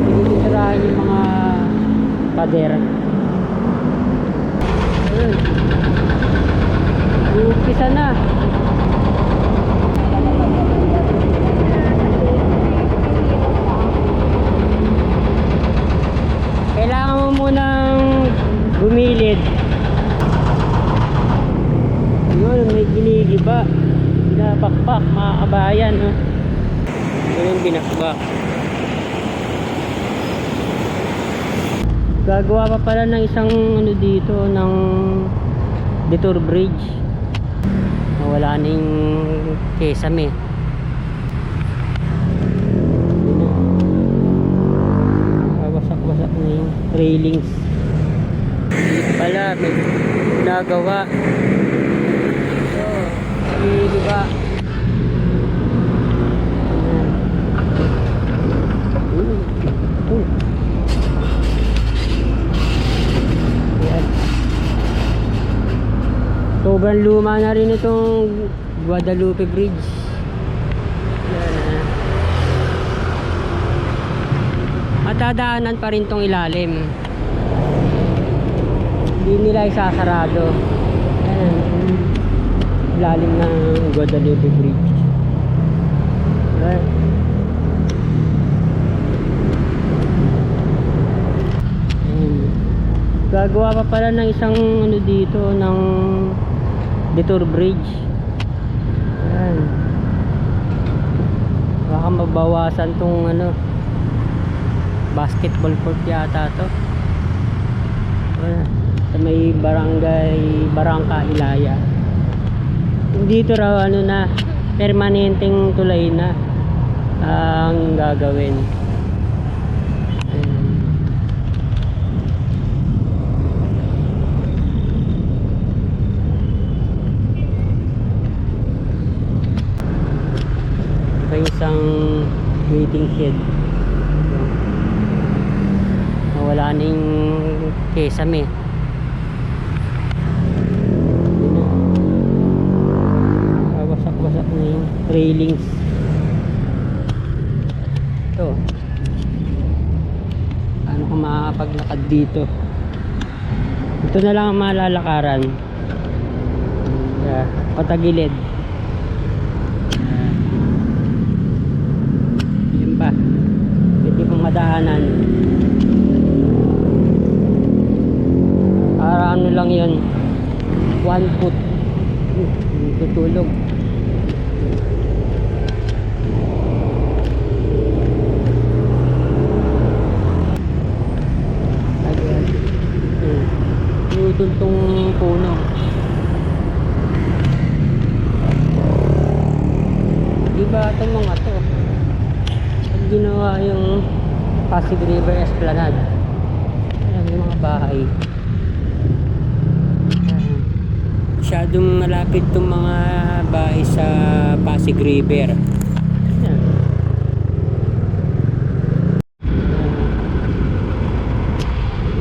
Pinitirahan yung mga pader. Ayun. Umpisa na. Kailangan mo munang gumilid. Yun, may ginigiba. Binabakbak, mga kabayan. Yun yung binakbak. Gagawa pa pala ng isang ano dito, ng detour bridge. Wala na yung kesame. Wasak-wasak na yung railings. Dito pala may ginagawa. So, diba? Sobrang luma na rin itong Guadalupe Bridge. Matadaanan pa rin tong ilalim. Hindi nila isasarado. Ilalim ng Guadalupe Bridge. Gagawa pa pala ng isang ano dito, ng detour bridge. Ayan. Baka mabawasan tong ano, basketball court yata to. Ayan. Sa may Barangka Ilaya. Dito raw ano na, permanenteng tulay na ang gagawin. Isang waiting shed. Wala na yung kesame. Wasak-wasak na yung railings. Ito, paano kung makakapaglakad dito? Ito na lang ang malalakaran. Patagilid. Pwede pong madaanan. Para ano lang yun, 1 foot tutulog. Ayan, tutol tong puno. Diba itong mga to ginawa yung Pasig River Esplanade. Ayan yung mga bahay. Masyadong malapit itong mga bahay sa Pasig River. Ayan.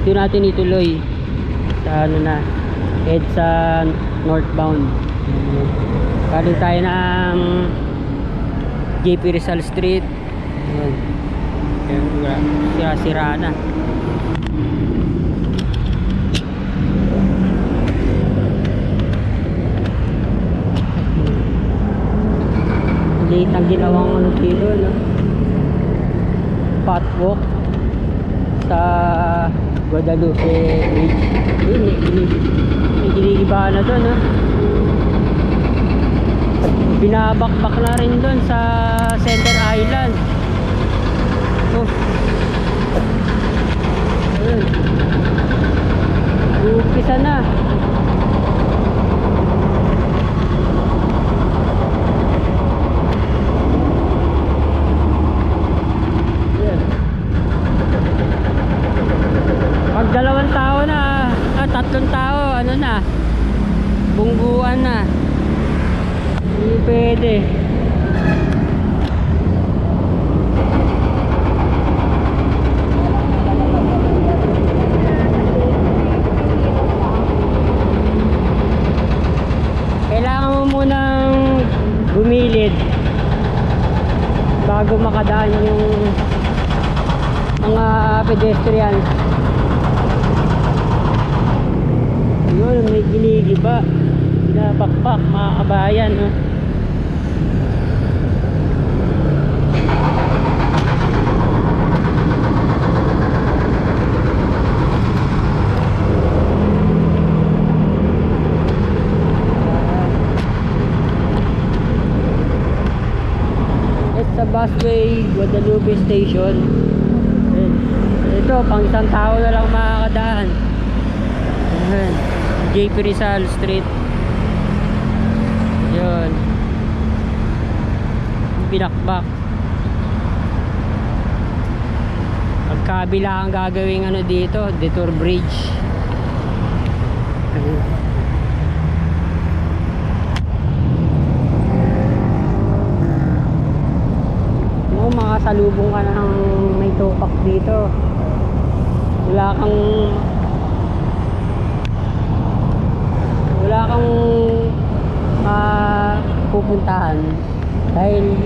Ito natin ituloy sa ano na, head sa northbound. Galing tayo ng JP Rizal Street. Sira-sira na. Late ang ginawang ano dito, no? Pathwalk sa Guadalupe Bridge. May ginigiba na doon, no? Binabakbak na rin doon sa Center Island. Umpisa na. Pag 2 tao na, 3 tao, ano na, bungguan na. Hindi pwede. gumilid bago makadaan yung ang pedestrians. Yun, may ginigiba. Pinapakpak mga kabayan, no? Sa busway Guadalupe Station. Ito, pang isang tao na lang makakadaan. Ayan. JP Rizal Street. Yun. Pinakbak. Pagkabila ang gagawing ano dito, detour bridge. Ayan. Makasalubong ka na ng may tupak dito. Wala kang pupuntahan dahil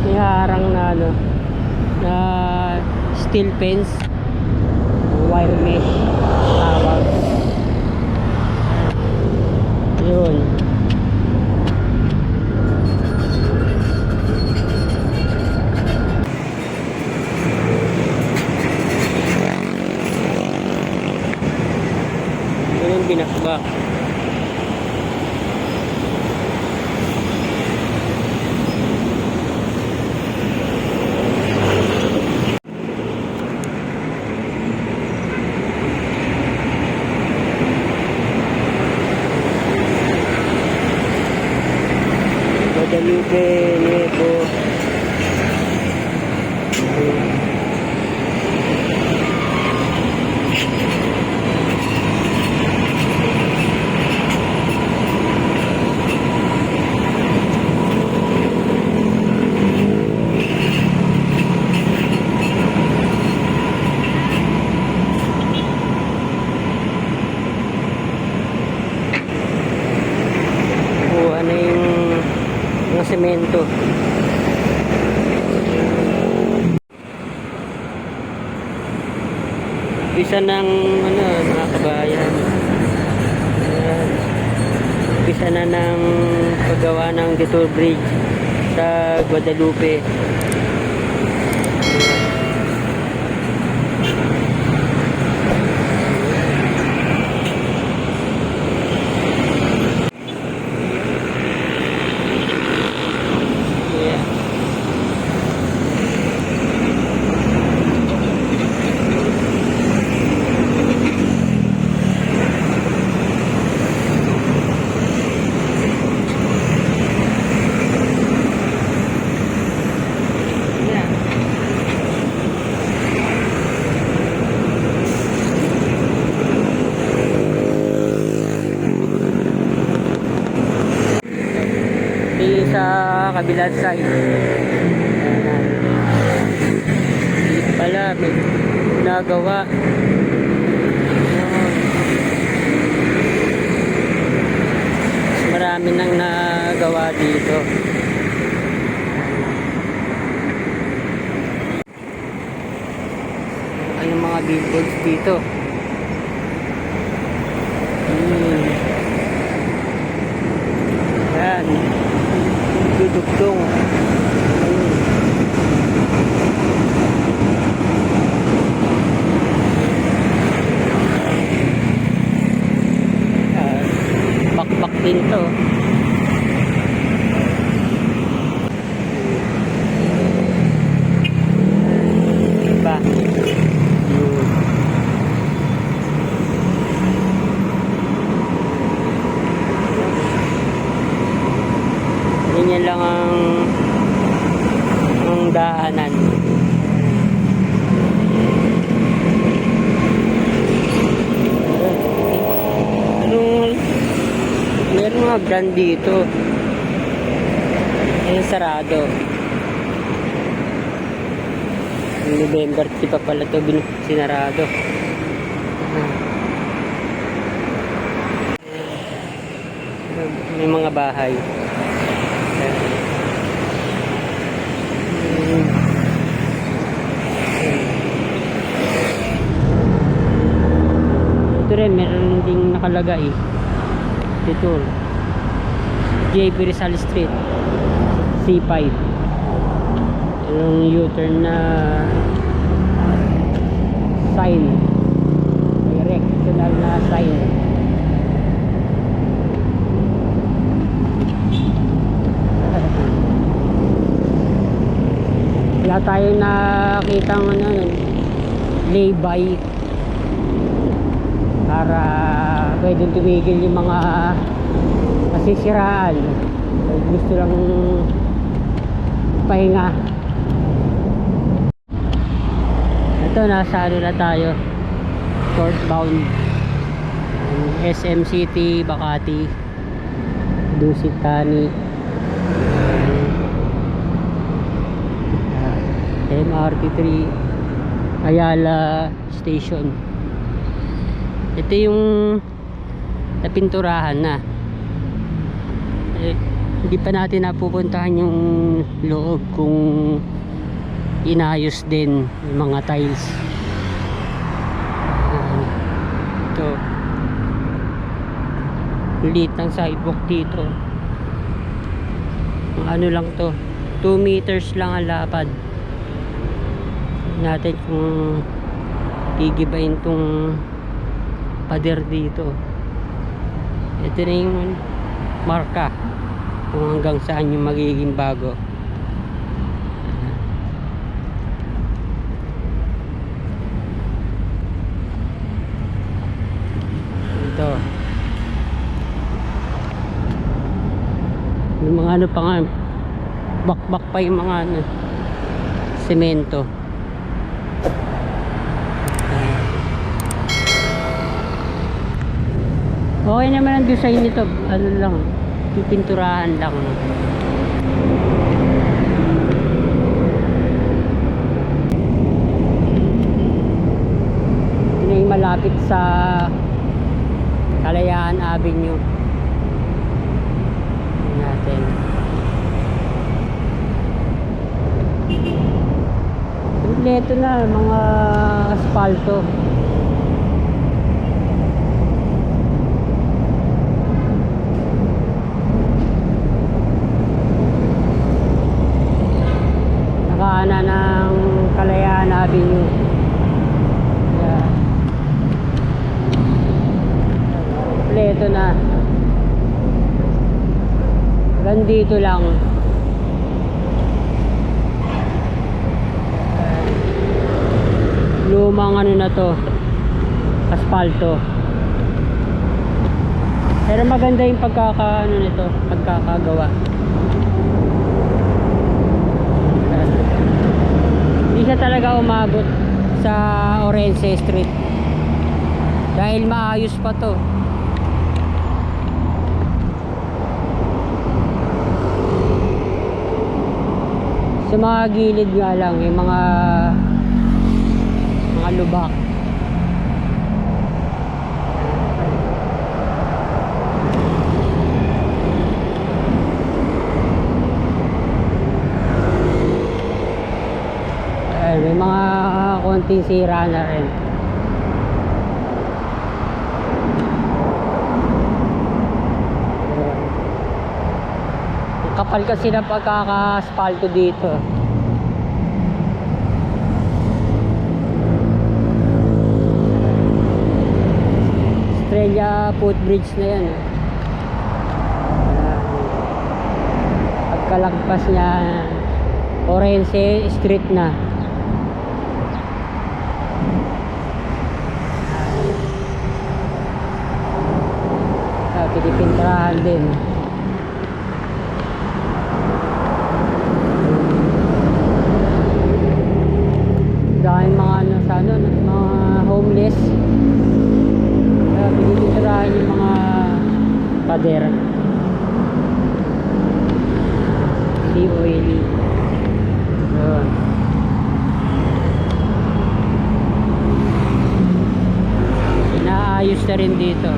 may harang na ano na steel fence, wire mesh tawag. Yun. Binakbak. Guadalupe, Nieto. Semento. Isa ng ano, mga kabayan. Isa na ng paggawa ng detour bridge sa Guadalupe. Sa kabilang side dito pala may nagawa. Marami nang nagawa dito. Anong mga billboards dito? Yan, dudugtong. Bakbak din to. Diba? Ganyan lang ang daanan. Meron mga brand dito. Ayun, sarado. November 3 pa pala ito sinarado. May mga bahay. rin, meron ding nakalagay dito, JP Rizal Street C5. Yung U-turn na sign, directional na sign. Wala tayong nakitang ano, lay-by para pwedeng tumigil yung mga masisiraan. Gusto lang pahinga. Ito, nasa ano na tayo, northbound SM City, Makati, Dusit, Tani, MRT3 Ayala Station. Ito yung napinturahan na. Hindi pa natin napupuntahan yung loob kung inayos din yung mga tiles. Ito, liit ng sidewalk dito. Ano lang to, 2 meters lang ang lapad natin kung gigibain tong pader dito. Ito na yung marka kung hanggang saan yung magiging bago. Ito yung mga ano pa nga, bakbak pa yung mga ano, semento. Okay naman ang design nito, ano lang, pipinturahan lang. Ito na yung malapit sa Kalayaan Avenue. Tingnan natin. Kompleto na mga asfalto. Nakaana ng Kalayaan Avenue. Yeah. Kompleto na. Gandito lang. Lumang ano na to, asfalto. Pero maganda yung pagkakaano nito, pagkakagawa. Hindi siya talaga umabot sa Orense Street dahil maayos pa to. Sa mga gilid nga lang yung mga lubak. Ay, may mga konting sira na rin. Kapal kasi na pagkaka-asfalto dito. Estrella footbridge na yan. Pagkalagpas niya, Orense Street na. Pinipinturahan din. Dahil mga ano sa ano, mga homeless. Pinipinturahan yung mga pader. Si oily. Yun. Inaayos na rin dito.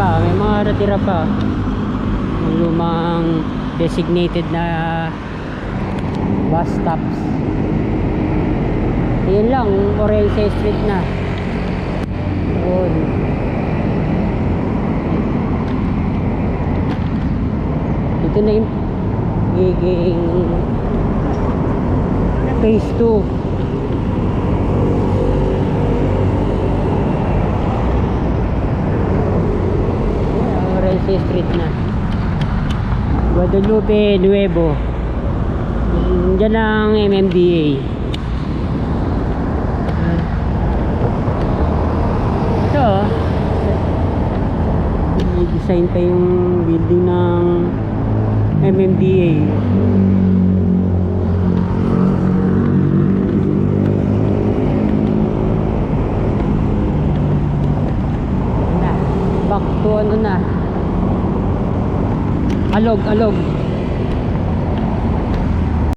May mga natira pa yung lumang designated na bus stops. Yun lang, Orense Street na. Yun. Ito na yung giging phase 2. Orense Street na. Guadalupe Nuevo. Diyan ang MMDA. Ito, may design pa yung building ng MMDA. Back to ano na, Alog.